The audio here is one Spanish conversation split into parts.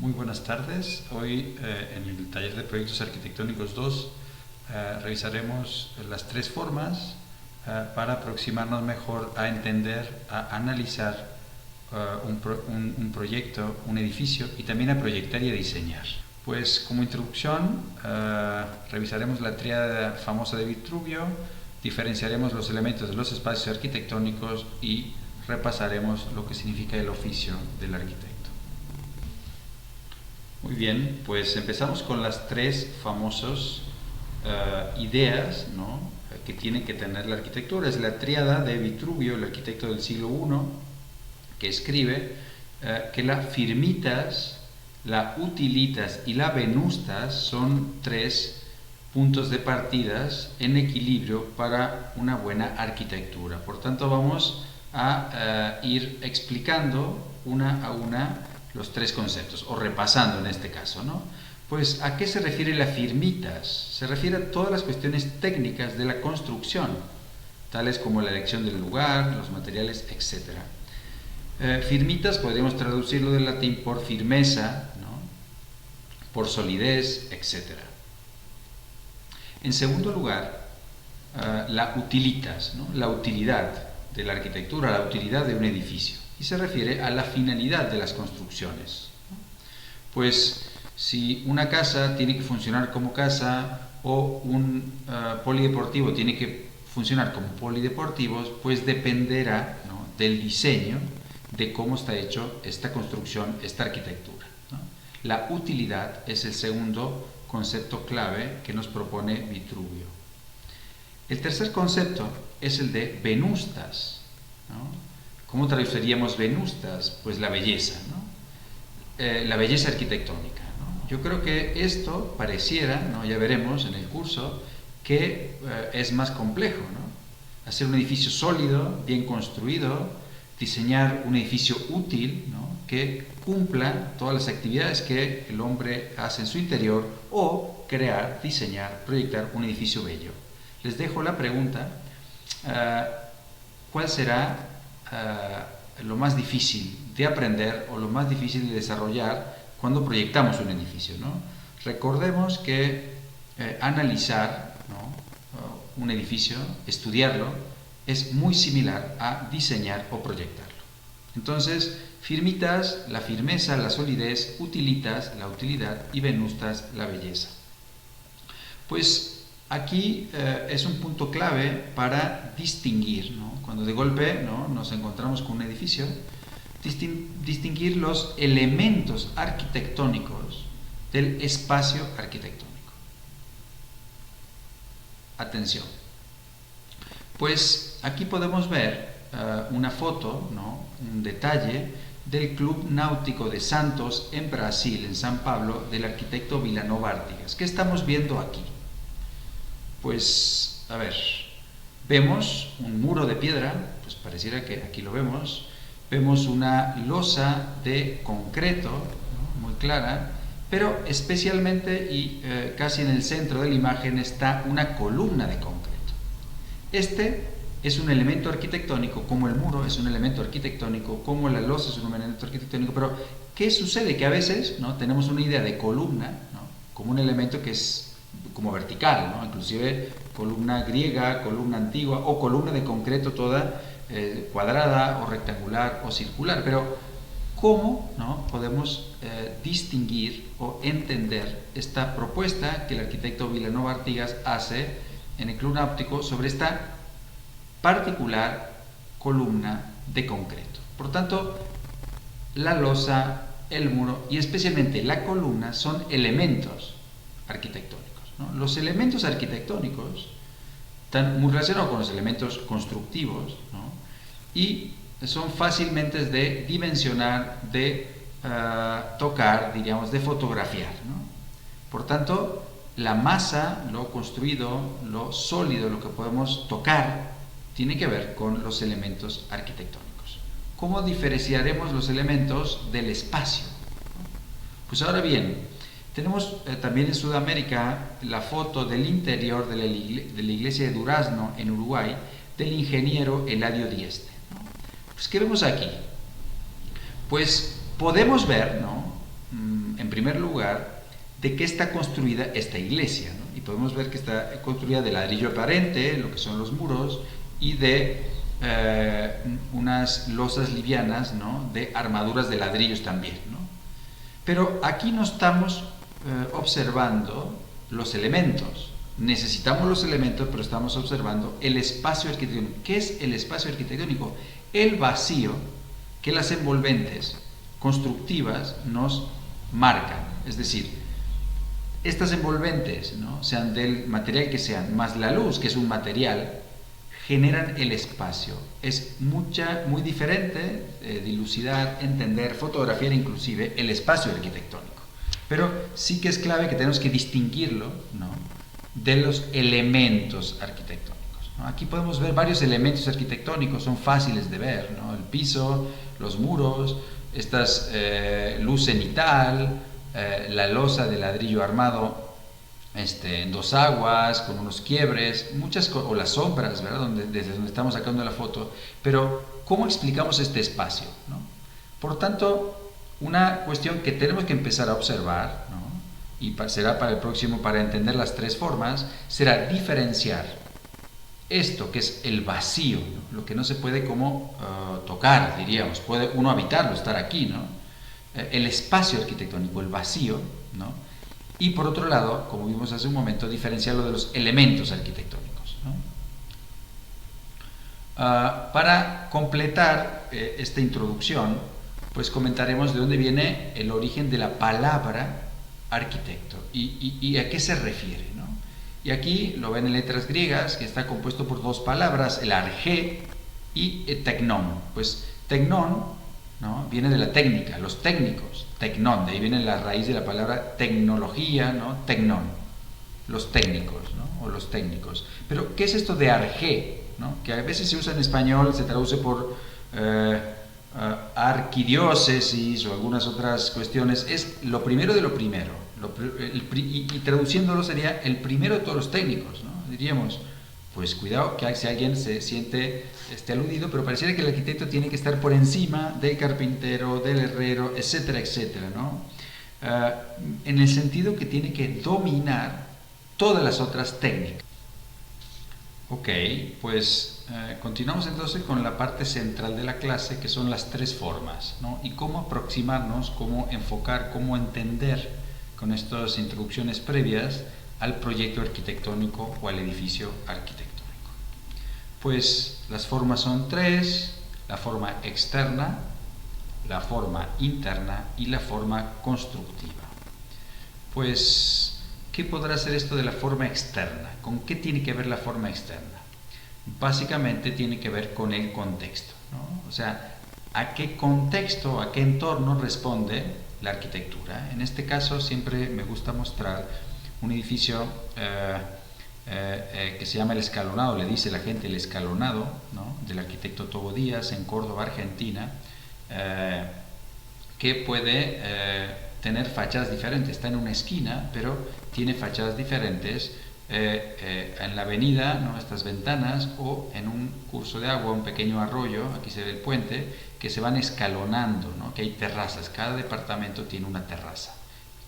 Muy buenas tardes. Hoy en el taller de proyectos arquitectónicos 2 revisaremos las tres formas para aproximarnos mejor a entender, a analizar un proyecto, un edificio y también a proyectar y a diseñar. Pues como introducción revisaremos la tríada famosa de Vitruvio, diferenciaremos los elementos de los espacios arquitectónicos y repasaremos lo que significa el oficio del arquitecto. Muy bien, pues empezamos con las tres famosas ideas, ¿no?, que tiene que tener la arquitectura. Es la tríada de Vitruvio, el arquitecto del siglo I, que escribe que la firmitas, la utilitas y la venustas son tres puntos de partidas en equilibrio para una buena arquitectura. Por tanto, vamos a ir explicando una a una los tres conceptos, o repasando en este caso, ¿no? Pues, ¿a qué se refiere la firmitas? Se refiere a todas las cuestiones técnicas de la construcción, tales como la elección del lugar, los materiales, etc. Firmitas podríamos traducirlo del latín por firmeza, ¿no?, por solidez, etc. En segundo lugar, la utilitas, ¿no?, la utilidad de la arquitectura, la utilidad de un edificio, y se refiere a la finalidad de las construcciones. Pues si una casa tiene que funcionar como casa o un polideportivo tiene que funcionar como polideportivos, pues dependerá, ¿no?, del diseño, de cómo está hecho esta construcción, esta arquitectura, ¿no? La utilidad es el segundo concepto clave que nos propone Vitruvio. El tercer concepto es el de venustas, ¿no? ¿Cómo traduciríamos venustas? Pues la belleza, ¿no? La belleza arquitectónica, ¿no? Yo creo que esto pareciera, ¿no?, ya veremos en el curso, que es más complejo, ¿no? Hacer un edificio sólido, bien construido, diseñar un edificio útil, ¿no?, que cumpla todas las actividades que el hombre hace en su interior, o crear, diseñar, proyectar un edificio bello. Les dejo la pregunta, ¿cuál será lo más difícil de aprender o lo más difícil de desarrollar cuando proyectamos un edificio, ¿no? Recordemos que analizar, ¿no?, un edificio, estudiarlo, es muy similar a diseñar o proyectarlo. Entonces, firmitas, la firmeza, la solidez; utilitas, la utilidad; y venustas, la belleza. Pues aquí es un punto clave para distinguir, ¿no?, cuando de golpe, ¿no?, nos encontramos con un edificio, distinguir los elementos arquitectónicos del espacio arquitectónico. Atención, pues aquí podemos ver una foto, ¿no?, un detalle del Club Náutico de Santos en Brasil, en San Pablo, del arquitecto Vilanova Artigas. ¿Qué estamos viendo aquí? Pues, a ver, vemos un muro de piedra, pues pareciera que aquí lo vemos. Vemos una losa de concreto, ¿no?, muy clara, pero especialmente y casi en el centro de la imagen está una columna de concreto. Este es un elemento arquitectónico, como el muro es un elemento arquitectónico, como la losa es un elemento arquitectónico, pero ¿qué sucede? Que a veces, ¿no?, tenemos una idea de columna, ¿no?, como un elemento que es como vertical, ¿no?, inclusive columna griega, columna antigua, o columna de concreto toda cuadrada o rectangular o circular. Pero ¿cómo, no?, podemos distinguir o entender esta propuesta que el arquitecto Vilanova Artigas hace en el Club Náutico sobre esta particular columna de concreto? Por tanto, la losa, el muro y especialmente la columna son elementos arquitectónicos, ¿no? Los elementos arquitectónicos están muy relacionados con los elementos constructivos, ¿no?, y son fácilmente de dimensionar, de tocar, diríamos, de fotografiar, ¿no? Por tanto, la masa, lo construido, lo sólido, lo que podemos tocar, tiene que ver con los elementos arquitectónicos. ¿Cómo diferenciaremos los elementos del espacio? Pues ahora bien, tenemos también en Sudamérica la foto del interior de la iglesia de Durazno, en Uruguay, del ingeniero Eladio Dieste, ¿no? Pues, ¿qué vemos aquí? Pues podemos ver, ¿no?, en primer lugar, de qué está construida esta iglesia, ¿no? Y podemos ver que está construida de ladrillo aparente, lo que son los muros, y de unas losas livianas, ¿no? De armaduras de ladrillos también, ¿no? Pero aquí no estamos observando los elementos. Necesitamos los elementos, pero estamos observando el espacio arquitectónico. ¿Qué es el espacio arquitectónico? El vacío que las envolventes constructivas nos marcan. Es decir, estas envolventes, ¿no? Sean del material que sean, más la luz, que es un material, generan el espacio. Es muy diferente dilucidar, entender, fotografiar inclusive el espacio arquitectónico. Pero sí que es clave que tenemos que distinguirlo, ¿no? De los elementos arquitectónicos, ¿no? Aquí podemos ver varios elementos arquitectónicos, son fáciles de ver, ¿no? El piso, los muros, estas luz cenital, la losa de ladrillo armado en dos aguas, con unos quiebres, o las sombras, ¿verdad? Desde donde estamos sacando la foto. Pero, ¿cómo explicamos este espacio, ¿no? Por tanto, una cuestión que tenemos que empezar a observar, ¿no? Y será para el próximo, para entender las tres formas, será diferenciar esto que es el vacío, ¿no? Lo que no se puede como tocar, diríamos, puede uno habitarlo, estar aquí, ¿no? El espacio arquitectónico, el vacío, ¿no? Y por otro lado, como vimos hace un momento, diferenciarlo de los elementos arquitectónicos, ¿no? Para completar esta introducción, pues comentaremos de dónde viene el origen de la palabra arquitecto y a qué se refiere, ¿no? Y aquí lo ven en letras griegas, que está compuesto por dos palabras, el argé y tecnón. Pues tecnón, ¿no? Viene de la técnica, los técnicos, tecnón, de ahí viene la raíz de la palabra tecnología, ¿no? Tecnón, los técnicos, ¿no? O los técnicos. Pero, ¿qué es esto de argé, ¿no? Que a veces se usa en español, se traduce por arquidiócesis o algunas otras cuestiones. Es lo primero de lo primero, y traduciéndolo sería el primero de todos los técnicos, ¿no? Diríamos, pues cuidado que si alguien se siente aludido, pero pareciera que el arquitecto tiene que estar por encima del carpintero, del herrero, etcétera, etcétera, ¿no? En el sentido que tiene que dominar todas las otras técnicas. Ok, pues continuamos entonces con la parte central de la clase, que son las tres formas, ¿no? Y cómo aproximarnos, cómo enfocar, cómo entender con estas introducciones previas al proyecto arquitectónico o al edificio arquitectónico. Pues las formas son tres: la forma externa, la forma interna y la forma constructiva. Pues, ¿qué podrá ser esto de la forma externa? ¿Con qué tiene que ver la forma externa? Básicamente tiene que ver con el contexto, ¿no? O sea, ¿a qué contexto, a qué entorno responde la arquitectura? En este caso siempre me gusta mostrar un edificio que se llama El Escalonado, le dice la gente El Escalonado, ¿no? Del arquitecto Tobo Díaz en Córdoba, Argentina, que puede tener fachadas diferentes. Está en una esquina, pero tiene fachadas diferentes en la avenida, ¿no? Estas ventanas, o en un curso de agua, un pequeño arroyo, aquí se ve el puente, que se van escalonando, ¿no? Que hay terrazas, cada departamento tiene una terraza.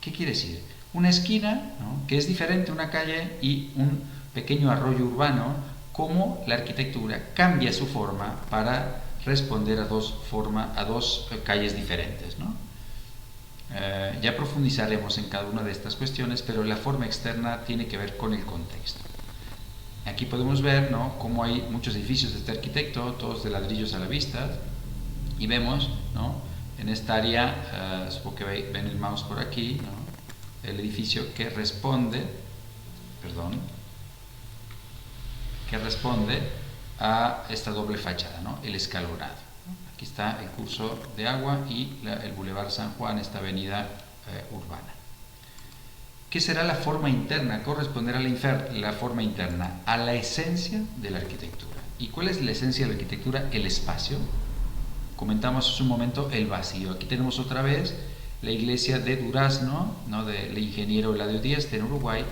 ¿Qué quiere decir? Una esquina, ¿no? Que es diferente una calle y un pequeño arroyo urbano, cómo la arquitectura cambia su forma para responder a dos calles diferentes, ¿no? Ya profundizaremos en cada una de estas cuestiones, pero la forma externa tiene que ver con el contexto. Aquí podemos ver, ¿no? Cómo hay muchos edificios de este arquitecto, todos de ladrillos a la vista, y vemos, ¿no? En esta área, supongo que ven el mouse por aquí, ¿no? El edificio que responde a esta doble fachada, ¿no? El Escalonado. Aquí está el curso de agua y el Boulevard San Juan, esta avenida urbana. ¿Qué será la forma interna? Corresponderá la forma interna a la esencia de la arquitectura. ¿Y cuál es la esencia de la arquitectura? El espacio. Comentamos hace un momento el vacío. Aquí tenemos otra vez la iglesia de Durazno, ¿no? Del ingeniero Eladio Díaz, en Uruguay.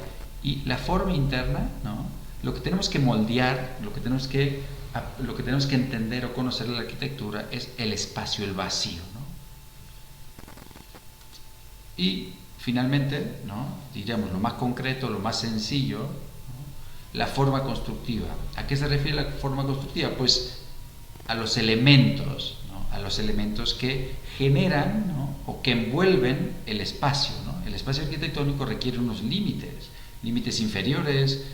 Y la forma interna, ¿no? Lo que tenemos que moldear, lo que tenemos que entender o conocer de la arquitectura es el espacio, el vacío, ¿no? Y finalmente, ¿no? Diríamos lo más concreto, lo más sencillo, ¿no? La forma constructiva. ¿A qué se refiere la forma constructiva? Pues a los elementos, ¿no? A los elementos que generan, ¿no? O que envuelven el espacio, ¿no? El espacio arquitectónico requiere unos límites, límites inferiores,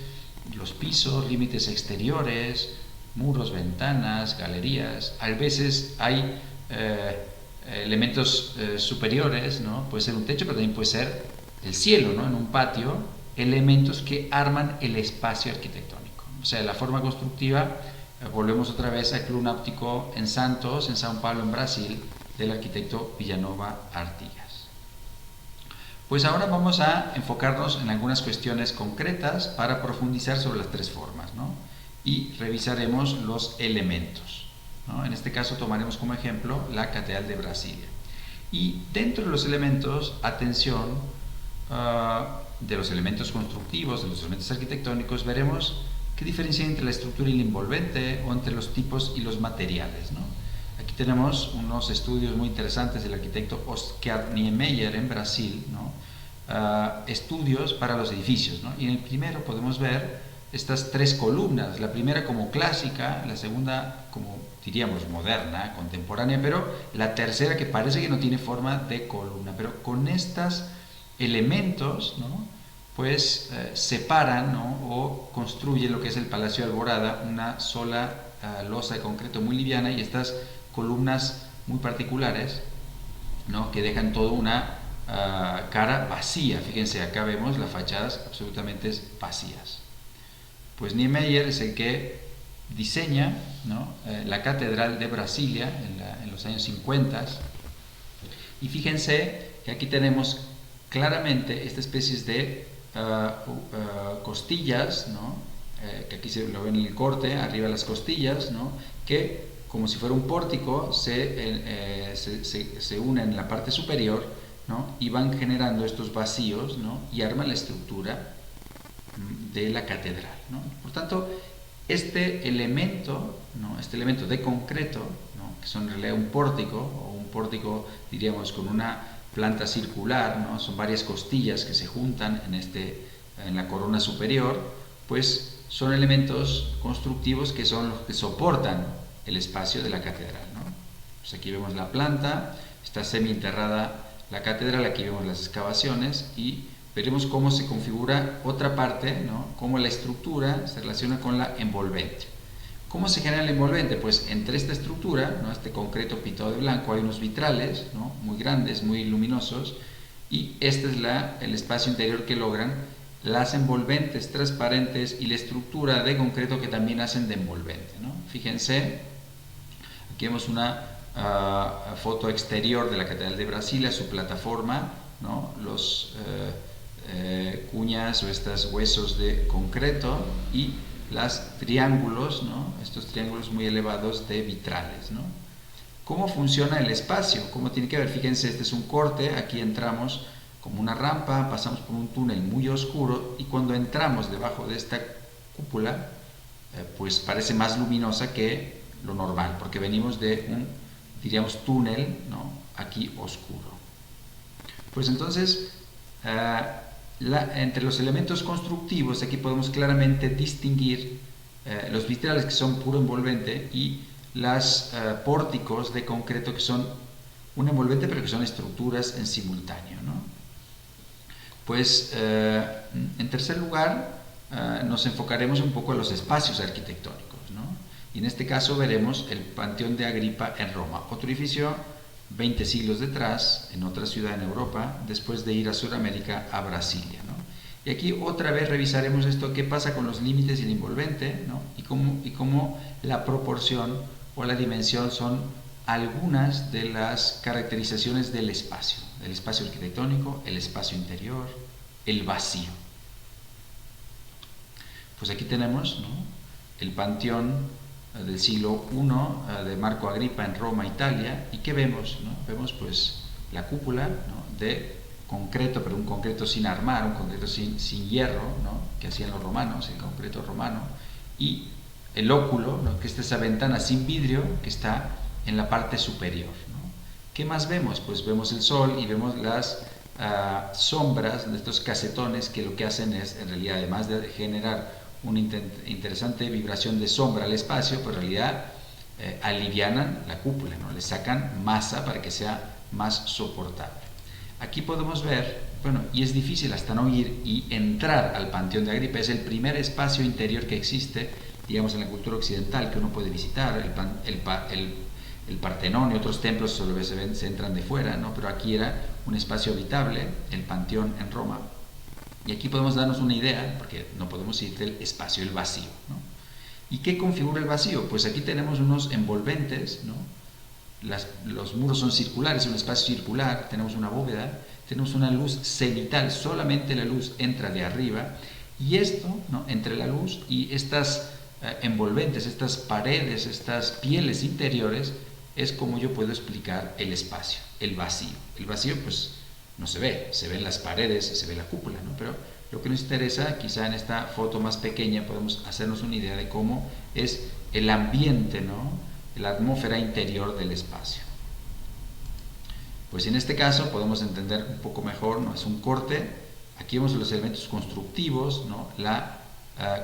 los pisos, límites exteriores, muros, ventanas, galerías. A veces hay elementos superiores, ¿no? Puede ser un techo, pero también puede ser el cielo, ¿no? En un patio, elementos que arman el espacio arquitectónico. O sea, la forma constructiva, volvemos otra vez al Club Náutico en Santos, en São Paulo, en Brasil, del arquitecto Villanova Artigas. Pues ahora vamos a enfocarnos en algunas cuestiones concretas para profundizar sobre las tres formas, ¿no? Y revisaremos los elementos, ¿no? En este caso tomaremos como ejemplo la Catedral de Brasilia. Y dentro de los elementos, atención, de los elementos constructivos, de los elementos arquitectónicos, veremos qué diferencia hay entre la estructura y el envolvente o entre los tipos y los materiales, ¿no? Aquí tenemos unos estudios muy interesantes del arquitecto Oscar Niemeyer en Brasil, ¿no? Estudios para los edificios, ¿no? Y en el primero podemos ver estas tres columnas, la primera como clásica, la segunda como diríamos moderna, contemporánea, pero la tercera que parece que no tiene forma de columna, pero con estos elementos, ¿no? Pues separan, ¿no? O construyen lo que es el Palacio de Alborada, una sola losa de concreto muy liviana y estas columnas muy particulares, ¿no? Que dejan toda una cara vacía. Fíjense, acá vemos las fachadas absolutamente vacías. Pues Niemeyer es el que diseña, ¿no? La Catedral de Brasilia en los años 50, y fíjense que aquí tenemos claramente esta especie de costillas, ¿no? Que aquí se lo ven en el corte, arriba las costillas, ¿no? Que como si fuera un pórtico se unen en la parte superior, ¿no? Y van generando estos vacíos, ¿no? Y arman la estructura de la catedral, ¿no? Por tanto, este elemento, ¿no? Este elemento de concreto, ¿no? Que son en realidad un pórtico, o un pórtico diríamos con una planta circular, ¿no? Son varias costillas que se juntan en la corona superior, pues son elementos constructivos que son los que soportan el espacio de la catedral, ¿no? Pues aquí vemos la planta, está semi-enterrada la catedral, aquí vemos las excavaciones y veremos cómo se configura otra parte, ¿no? Cómo la estructura se relaciona con la envolvente. ¿Cómo se genera el envolvente? Pues entre esta estructura, ¿no? Este concreto pintado de blanco, hay unos vitrales, ¿no? Muy grandes, muy luminosos, y este es el espacio interior que logran las envolventes transparentes y la estructura de concreto que también hacen de envolvente, ¿no? Fíjense, aquí vemos una foto exterior de la Catedral de Brasilia, su plataforma, ¿no? Los cuñas o estos huesos de concreto y los triángulos, ¿no? Estos triángulos muy elevados de vitrales, ¿no? ¿Cómo funciona el espacio? ¿Cómo tiene que ver? Fíjense, este es un corte, aquí entramos como una rampa, pasamos por un túnel muy oscuro y cuando entramos debajo de esta cúpula, pues parece más luminosa que lo normal, porque venimos de un, diríamos, túnel, ¿no? Aquí oscuro. Pues entonces, entre los elementos constructivos aquí podemos claramente distinguir los vitrales que son puro envolvente y los pórticos de concreto que son un envolvente pero que son estructuras en simultáneo, ¿no? Pues en tercer lugar nos enfocaremos un poco en los espacios arquitectónicos, ¿no? Y en este caso veremos el Panteón de Agripa en Roma, otro edificio 20 siglos detrás, en otra ciudad en Europa, después de ir a Sudamérica, a Brasilia, ¿no? Y aquí otra vez revisaremos esto, qué pasa con los límites y el envolvente, ¿no? Y cómo la proporción o la dimensión son algunas de las caracterizaciones del espacio arquitectónico, el espacio interior, el vacío. Pues aquí tenemos, ¿no? El Panteón del siglo I de Marco Agripa en Roma, Italia, y ¿qué vemos? ¿No? Vemos pues la cúpula, ¿no? De concreto, pero un concreto sin armar, un concreto sin hierro, ¿no? Que hacían los romanos, el concreto romano, y el óculo, ¿no? Que es esa ventana sin vidrio que está en la parte superior, ¿no? ¿Qué más vemos? Pues vemos el sol y vemos las sombras, de estos casetones, que lo que hacen es, en realidad, además de generar una interesante vibración de sombra al espacio, pues en realidad alivianan la cúpula, ¿no? Le sacan masa para que sea más soportable. Aquí podemos ver, bueno, y es difícil hasta no ir y entrar al Panteón de Agripa, es el primer espacio interior que existe, digamos, en la cultura occidental, que uno puede visitar. El Partenón y otros templos solo se entran de fuera, ¿no? Pero aquí era un espacio habitable, el Panteón en Roma. Y aquí podemos darnos una idea, porque no podemos ir del espacio, el vacío, ¿no? ¿Y qué configura el vacío? Pues aquí tenemos unos envolventes, ¿no? Los muros son circulares, un espacio circular, tenemos una bóveda, tenemos una luz cenital, solamente la luz entra de arriba, y esto, ¿no? Entre la luz y estas envolventes, estas paredes, estas pieles interiores, es como yo puedo explicar el espacio, el vacío. El vacío, pues, no se ven las paredes, se ve la cúpula, ¿no? Pero lo que nos interesa, quizá en esta foto más pequeña podemos hacernos una idea de cómo es el ambiente, ¿no? La atmósfera interior del espacio. Pues en este caso podemos entender un poco mejor, ¿no? Es un corte, aquí vemos los elementos constructivos, ¿no? La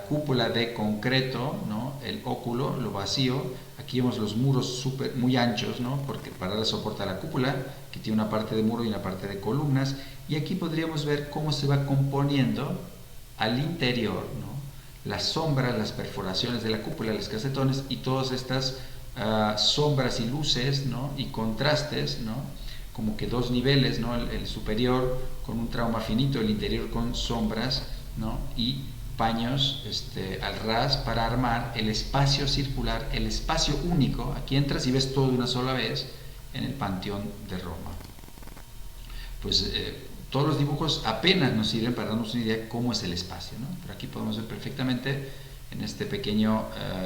cúpula de concreto, ¿no? El óculo, lo vacío, aquí vemos los muros muy anchos, ¿no? Porque para dar soporte a la cúpula, que tiene una parte de muro y una parte de columnas, y aquí podríamos ver cómo se va componiendo al interior, ¿no? Las sombras, las perforaciones de la cúpula, los casetones y todas estas sombras y luces, ¿no? Y contrastes, ¿no? Como que dos niveles, ¿no? El superior con un trauma finito, el interior con sombras, ¿no? Y paños al ras para armar el espacio circular, el espacio único. Aquí entras y ves todo de una sola vez en el Panteón de Roma. Pues todos los dibujos apenas nos sirven para darnos una idea de cómo es el espacio, ¿no? Pero aquí podemos ver perfectamente en este pequeño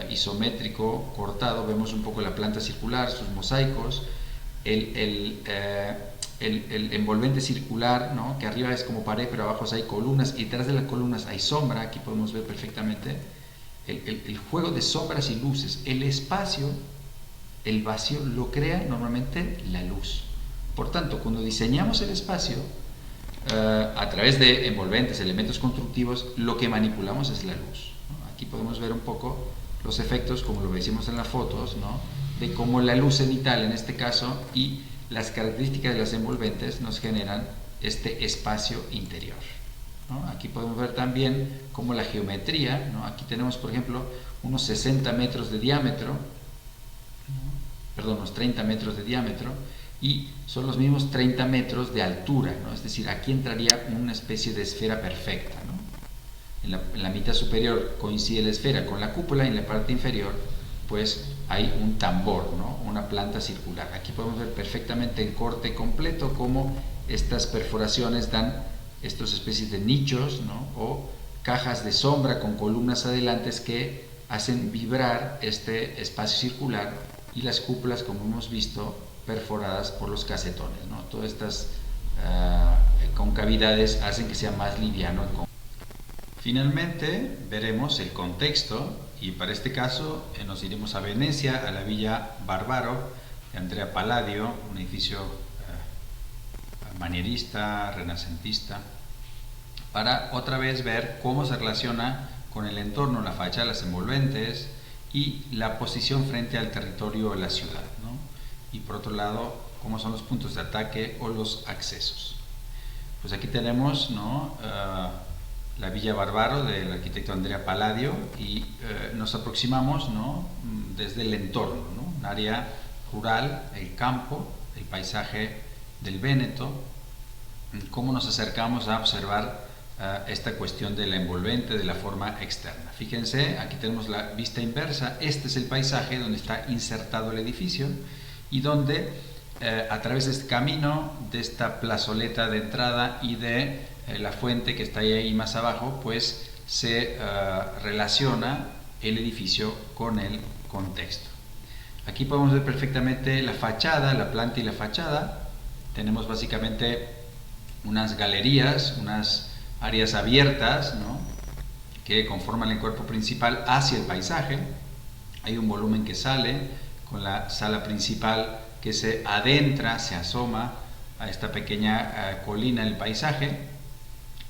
isométrico cortado, vemos un poco la planta circular, sus mosaicos, el envolvente circular, ¿no? Que arriba es como pared, pero abajo hay columnas, y detrás de las columnas hay sombra. Aquí podemos ver perfectamente el juego de sombras y luces. El espacio, el vacío, lo crea normalmente la luz. Por tanto, cuando diseñamos el espacio, a través de envolventes, elementos constructivos, lo que manipulamos es la luz, ¿no? Aquí podemos ver un poco los efectos, como lo decimos en las fotos, ¿no? De cómo la luz cenital, en este caso, y las características de las envolventes nos generan este espacio interior, ¿no? Aquí podemos ver también cómo la geometría, ¿no? Aquí tenemos, por ejemplo, unos 60 metros de diámetro, ¿no? Perdón, unos 30 metros de diámetro, y son los mismos 30 metros de altura, ¿no? Es decir, aquí entraría una especie de esfera perfecta, ¿no? En la mitad superior coincide la esfera con la cúpula, y en la parte inferior pues hay un tambor, ¿no? Una planta circular. Aquí podemos ver perfectamente el corte completo, cómo estas perforaciones dan estas especies de nichos, ¿no? O cajas de sombra con columnas adelantes que hacen vibrar este espacio circular, y las cúpulas, como hemos visto, perforadas por los casetones, ¿no? Todas estas concavidades hacen que sea más liviano el concreto. Finalmente veremos el contexto, y para este caso nos iremos a Venecia, a la Villa Barbaro de Andrea Palladio, un edificio manierista, renacentista, para otra vez ver cómo se relaciona con el entorno, la fachada, las envolventes y la posición frente al territorio de la ciudad, ¿no? Y por otro lado, cómo son los puntos de ataque o los accesos. Pues aquí tenemos, ¿no? La Villa Barbaro del arquitecto Andrea Palladio, y nos aproximamos, ¿no? Desde el entorno, ¿no? Un área rural, el campo, el paisaje del Véneto, cómo nos acercamos a observar esta cuestión de la envolvente, de la forma externa. Fíjense, aquí tenemos la vista inversa. Este es el paisaje donde está insertado el edificio, y donde a través de este camino, de esta plazoleta de entrada y de la fuente que está ahí más abajo, pues se relaciona el edificio con el contexto. Aquí podemos ver perfectamente la fachada, la planta y la fachada. Tenemos básicamente unas galerías, unas áreas abiertas, ¿no? Que conforman el cuerpo principal hacia el paisaje. Hay un volumen que sale con la sala principal, que se adentra, se asoma a esta pequeña colina en el paisaje,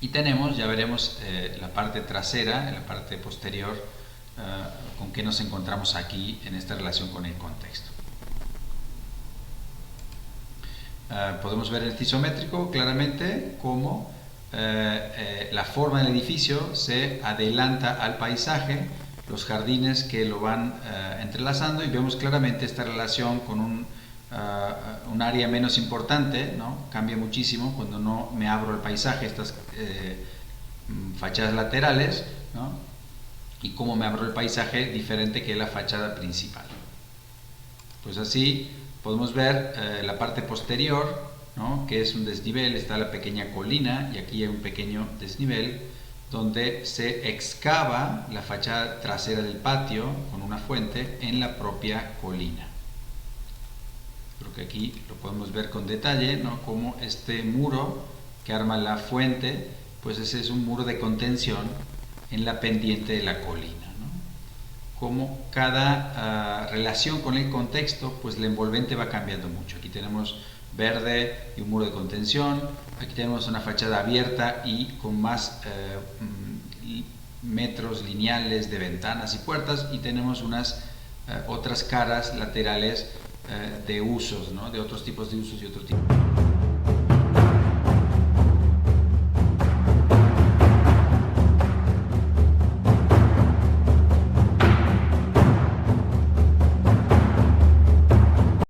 y tenemos, ya veremos, la parte trasera, en la parte posterior, con qué nos encontramos aquí en esta relación con el contexto. Podemos ver en el isométrico claramente cómo la forma del edificio se adelanta al paisaje, los jardines que lo van entrelazando, y vemos claramente esta relación con un área menos importante, ¿no? Cambia muchísimo cuando no me abro el paisaje, estas fachadas laterales, ¿no? Y cómo me abro el paisaje diferente que la fachada principal. Pues así podemos ver la parte posterior, ¿no? Que es un desnivel, está la pequeña colina y aquí hay un pequeño desnivel donde se excava la fachada trasera del patio con una fuente en la propia colina. Creo que aquí lo podemos ver con detalle, ¿no? Como este muro que arma la fuente, pues ese es un muro de contención en la pendiente de la colina, ¿no? Como cada relación con el contexto, pues la envolvente va cambiando mucho. Aquí tenemos verde y un muro de contención, aquí tenemos una fachada abierta y con más metros lineales de ventanas y puertas, y tenemos unas otras caras laterales de usos, ¿no? De otros tipos de usos y otro tipo.